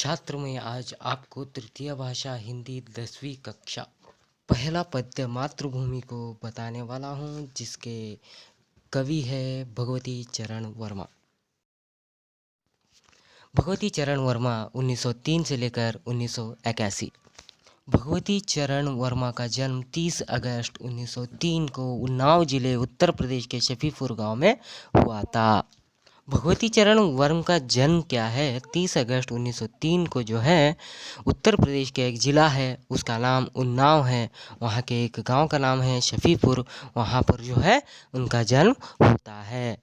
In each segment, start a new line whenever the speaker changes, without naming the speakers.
छात्र मैं आज आपको तृतीय भाषा हिंदी 10वीं कक्षा पहला पद्य मातृभूमि को बताने वाला हूँ, जिसके कवि है भगवती चरण वर्मा। भगवती चरण वर्मा 1903 से लेकर 1981। भगवती चरण वर्मा का जन्म 30 अगस्त 1903 को उन्नाव जिले उत्तर प्रदेश के शफीपुर गांव में हुआ था। भगवती चरण वर्मा का जन्म क्या है? 30 अगस्त 1903 को जो है उत्तर प्रदेश के एक ज़िला है, उसका नाम उन्नाव है। वहाँ के एक गांव का नाम है शफीपुर, वहाँ पर जो है उनका जन्म होता है।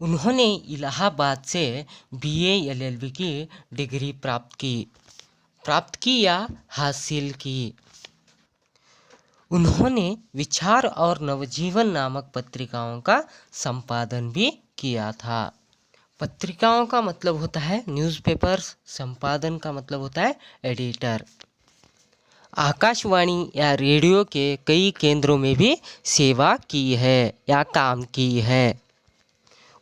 उन्होंने इलाहाबाद से BA LLB की डिग्री प्राप्त की या हासिल की। उन्होंने विचार और नवजीवन नामक पत्रिकाओं का संपादन भी किया था। पत्रिकाओं का मतलब होता है न्यूज़पेपर्स, संपादन का मतलब होता है एडिटर। आकाशवाणी या रेडियो के कई केंद्रों में भी सेवा की है या काम की है।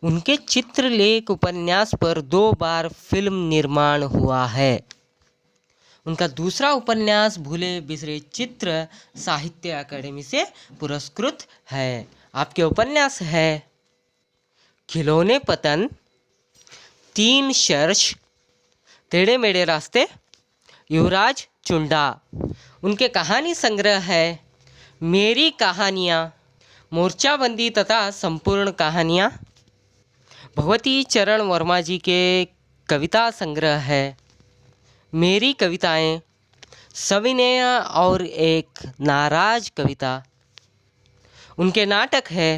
उनके चित्रलेख उपन्यास पर 2 बार फिल्म निर्माण हुआ है। उनका दूसरा उपन्यास भूले बिसरे चित्र साहित्य अकादमी से पुरस्कृत है। आपके उपन्यास है खिलौने पतन, 3 शर्ष, टेढ़े मेढ़े रास्ते, युवराज चुंडा। उनके कहानी संग्रह है मेरी कहानियाँ, मोर्चाबंदी तथा संपूर्ण कहानियाँ। भगवती चरण वर्मा जी के कविता संग्रह है मेरी कविताएं, सविनय और एक नाराज कविता। उनके नाटक है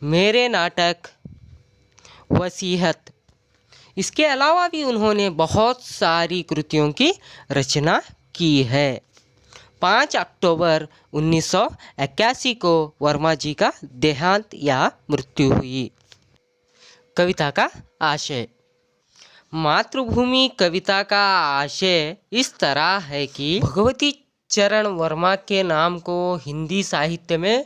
मेरे नाटक, वसीहत। इसके अलावा भी उन्होंने बहुत सारी कृतियों की रचना की है। 5 अक्टूबर 1981 को वर्मा जी का देहांत या मृत्यु हुई। कविता का आशय। मातृभूमि कविता का आशय इस तरह है कि भगवती चरण वर्मा के नाम को हिंदी साहित्य में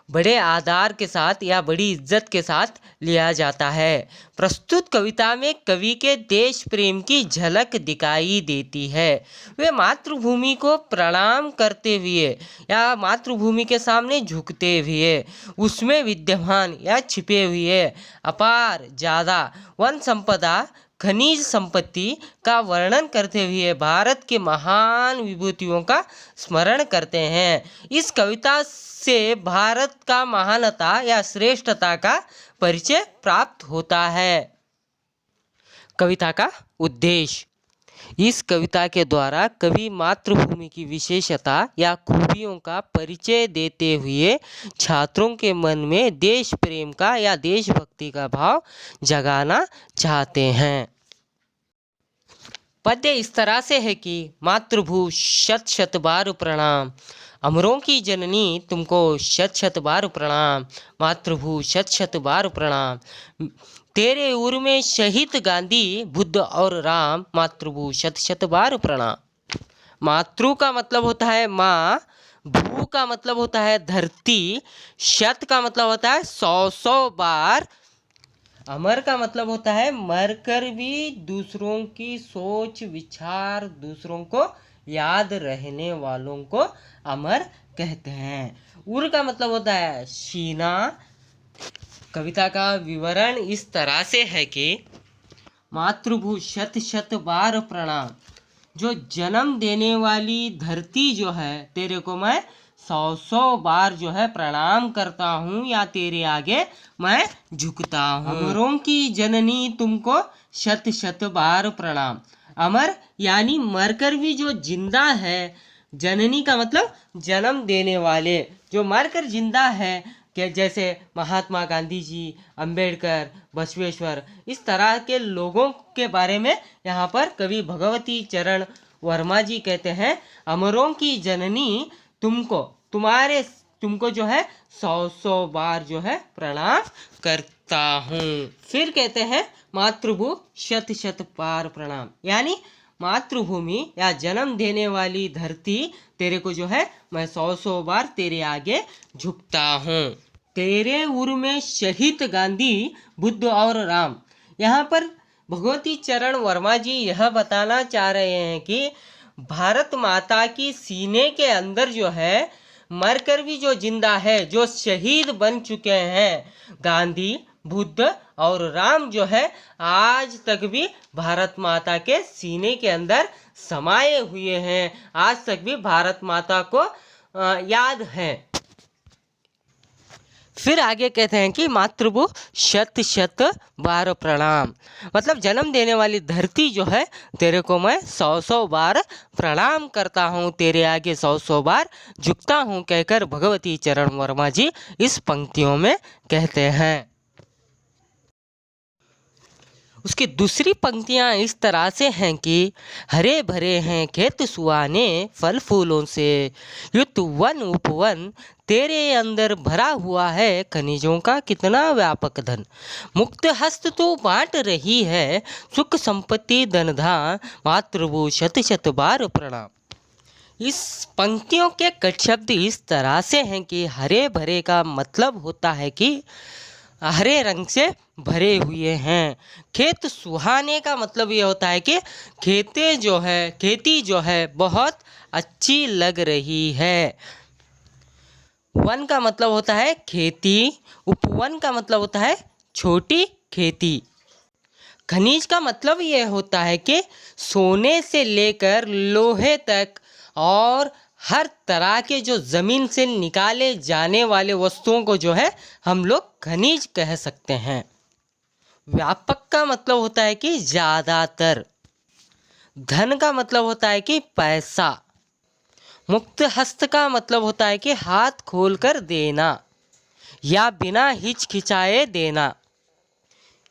बड़े आदर के साथ या बड़ी इज्जत के साथ लिया जाता है। प्रस्तुत कविता में कवि के देश प्रेम की झलक दिखाई देती है। वे मातृभूमि को प्रणाम करते हुए या मातृभूमि के सामने झुकते हुए उसमें विद्यमान या छिपे हुए अपार ज़्यादा वन संपदा, खनिज संपत्ति का वर्णन करते हुए भारत के महान विभूतियों का स्मरण करते हैं। इस कविता से भारत का महानता या श्रेष्ठता का परिचय प्राप्त होता है। कविता का उद्देश्य। इस कविता के द्वारा कवि मातृभूमि की विशेषता या खूबियों का परिचय देते हुए छात्रों के मन में देश प्रेम का या देशभक्ति का भाव जगाना चाहते हैं। पद्य इस तरह से है कि मातृभू शत शत बार प्रणाम, अमरों की जननी तुमको शत शत बार प्रणाम। मातृभू शत शत बार प्रणाम, तेरे उर में शहीद गांधी, बुद्ध और राम। मातृभू शत शत बार प्रणाम। मातृ का मतलब होता है माँ, भू का मतलब होता है धरती, शत का मतलब होता है 100 बार, अमर का मतलब होता है मरकर भी दूसरों की सोच विचार दूसरों को याद रहने वालों को अमर कहते हैं। उर का मतलब होता है सीना। कविता का विवरण इस तरह से है कि मातृभू शत शत बार प्रणाम, जो जन्म देने वाली धरती जो है तेरे को मैं 100 बार जो है प्रणाम करता हूँ या तेरे आगे मैं झुकता हूँ। अमरों की जननी तुमको शत शत बार प्रणाम। अमर यानी मरकर भी जो जिंदा है, जननी का मतलब जन्म देने वाले, जो मरकर जिंदा है कि जैसे महात्मा गांधी जी, अंबेडकर, बसवेश्वर, इस तरह के लोगों के बारे में यहाँ पर कवि भगवती चरण वर्मा जी कहते हैं अमरों की जननी तुमको जो है 100 बार जो है प्रणाम करता हूँ। फिर कहते हैं मातृभू शत शत बार प्रणाम, यानी मातृभूमि या जन्म देने वाली धरती तेरे को जो है मैं 100 बार तेरे आगे झुकता हूँ। तेरे उर में शहीद गांधी, बुद्ध और राम। यहाँ पर भगवती चरण वर्मा जी यह बताना चाह रहे हैं कि भारत माता की सीने के अंदर जो है मरकर भी जो जिंदा है, जो शहीद बन चुके हैं, गांधी, बुद्ध और राम जो है आज तक भी भारत माता के सीने के अंदर समाये हुए हैं, आज तक भी भारत माता को याद है। फिर आगे कहते हैं कि मातृभू शत शत बार प्रणाम, मतलब जन्म देने वाली धरती जो है तेरे को मैं 100 बार प्रणाम करता हूँ, तेरे आगे 100 बार झुकता हूँ, कहकर भगवती चरण वर्मा जी इस पंक्तियों में कहते हैं। उसकी दूसरी पंक्तियाँ इस तरह से हैं कि हरे भरे हैं खेत सुहाने फल फूलों से, युक्त वन उपवन तेरे अंदर भरा हुआ है, खनिजों का कितना व्यापक धन, मुक्त हस्त तो बांट रही है, सुख संपत्ति धन धाम, मातृभू शत शत बार प्रणाम। इस पंक्तियों के कट शब्द इस तरह से हैं कि हरे भरे का मतलब होता है कि हरे रंग से भरे हुए हैं। खेत सुहाने का मतलब ये होता है कि खेती जो है बहुत अच्छी लग रही है। वन का मतलब होता है खेती, उपवन का मतलब होता है छोटी खेती। खनिज का मतलब ये होता है कि सोने से लेकर लोहे तक और हर तरह के जो ज़मीन से निकाले जाने वाले वस्तुओं को जो है हम लोग खनिज कह सकते हैं। व्यापक का मतलब होता है कि ज़्यादातर। धन का मतलब होता है कि पैसा। मुक्त हस्त का मतलब होता है कि हाथ खोलकर देना या बिना हिचकिचाए देना।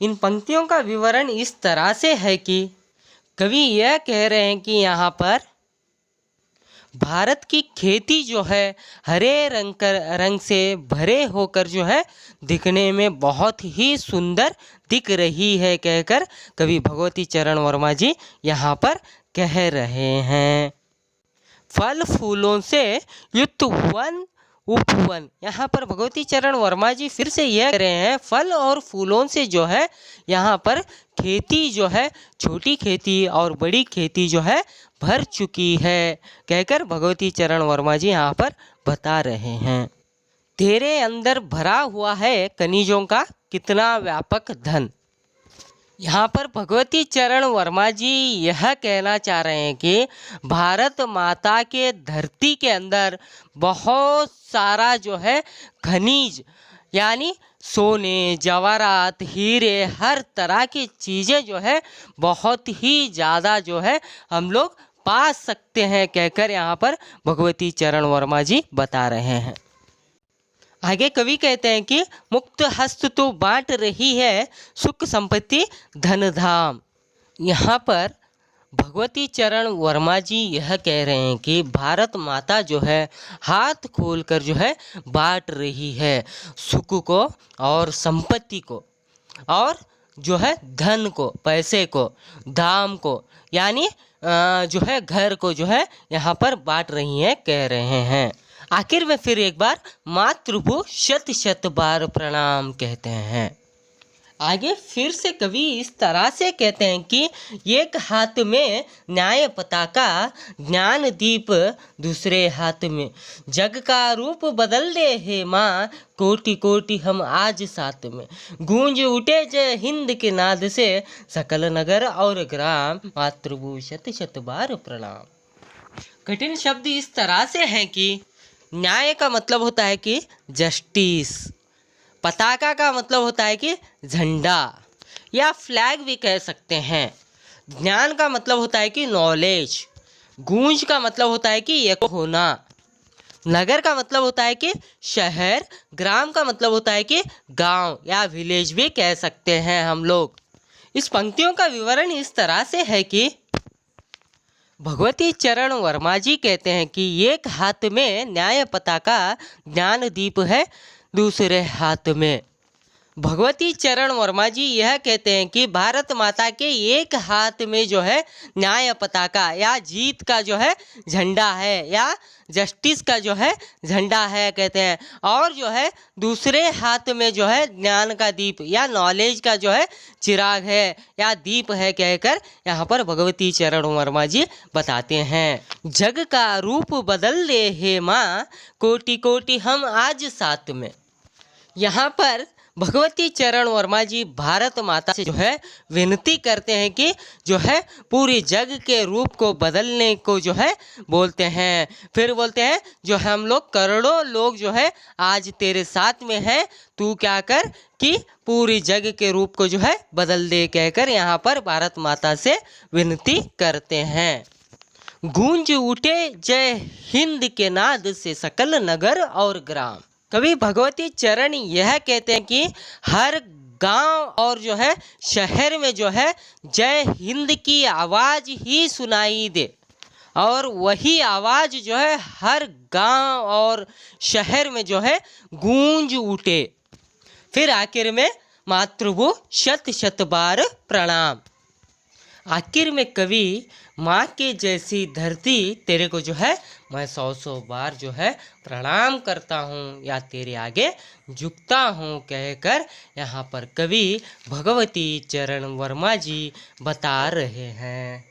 इन पंक्तियों का विवरण इस तरह से है कि कवि यह कह रहे हैं कि यहाँ पर भारत की खेती जो है हरे रंग से भरे होकर जो है दिखने में बहुत ही सुंदर दिख रही है, कहकर कवि भगवती चरण वर्मा जी यहाँ पर कह रहे हैं। फल फूलों से युक्त वन उपवन, यहाँ पर भगवती चरण वर्मा जी फिर से यह कह रहे हैं फल और फूलों से जो है यहाँ पर खेती जो है छोटी खेती और बड़ी खेती जो है भर चुकी है, कहकर भगवती चरण वर्मा जी यहाँ पर बता रहे हैं। तेरे अंदर भरा हुआ है खनिजों का कितना व्यापक धन। यहाँ पर भगवती चरण वर्मा जी यह कहना चाह रहे हैं कि भारत माता के धरती के अंदर बहुत सारा जो है खनिज यानी सोने, जवाहरात, हीरे, हर तरह की चीज़ें जो है बहुत ही ज़्यादा जो है हम लोग पा सकते हैं, कहकर यहाँ पर भगवती चरण वर्मा जी बता रहे हैं। आगे कवि कहते हैं कि मुक्त हस्त तो बांट रही है, सुख संपत्ति धन धाम। यहाँ पर भगवती चरण वर्मा जी यह कह रहे हैं कि भारत माता जो है हाथ खोलकर जो है बांट रही है सुख को और संपत्ति को और जो है धन को, पैसे को, धाम को, यानी जो है घर को जो है यहाँ पर बांट रही हैं, कह रहे हैं। आखिर में फिर एक बार मातृभू शत शत बार प्रणाम कहते हैं। आगे फिर से कवि इस तरह से कहते हैं कि एक हाथ में न्याय पताका, ज्ञान दीप दूसरे हाथ में, जग का रूप बदल दे हे माँ, कोटि कोटि हम आज साथ में, गूंज उठे जय हिंद के नाद से, सकल नगर और ग्राम, मातृभू शत शत बार प्रणाम। कठिन शब्द इस तरह से हैं कि न्याय का मतलब होता है कि जस्टिस, पताका का मतलब होता है कि झंडा या फ्लैग भी कह सकते हैं, ज्ञान का मतलब होता है कि नॉलेज, गूंज का मतलब होता है कि एक होना, नगर का मतलब होता है कि शहर, ग्राम का मतलब होता है कि गांव या विलेज भी कह सकते हैं हम लोग। इस पंक्तियों का विवरण इस तरह से है कि भगवती चरण वर्मा जी कहते हैं कि एक हाथ में न्याय पताका, ज्ञान दीप है दूसरे हाथ में, भगवती चरण वर्मा जी यह कहते हैं कि भारत माता के एक हाथ में जो है न्याय पताका या जीत का जो है झंडा है या जस्टिस का जो है झंडा है कहते हैं, और जो है दूसरे हाथ में जो है ज्ञान का दीप या नॉलेज का जो है चिराग है या दीप है कहकर यहाँ पर भगवती चरण वर्मा जी बताते हैं। जग का रूप बदल दे हे माँ, कोटि कोटि हम आज साथ में। यहाँ पर भगवती चरण वर्मा जी भारत माता से जो है विनती करते हैं कि जो है पूरी जग के रूप को बदलने को जो है बोलते हैं। फिर बोलते हैं जो हम लोग करोड़ों लोग जो है आज तेरे साथ में हैं, तू क्या कर कि पूरी जग के रूप को जो है बदल दे कहकर यहाँ पर भारत माता से विनती करते हैं। गूंज उठे जय हिंद के नाद से सकल नगर और ग्राम। कवि भगवती चरण यह कहते हैं कि हर गांव और जो है शहर में जो है जय हिंद की आवाज़ ही सुनाई दे, और वही आवाज़ जो है हर गांव और शहर में जो है गूंज उठे। फिर आखिर में मातृभू शत शत बार प्रणाम। आखिर में कवि माँ के जैसी धरती तेरे को जो है मैं 100 बार जो है प्रणाम करता हूँ या तेरे आगे झुकता हूँ कहकर यहाँ पर कवि भगवती चरण वर्मा जी बता रहे हैं।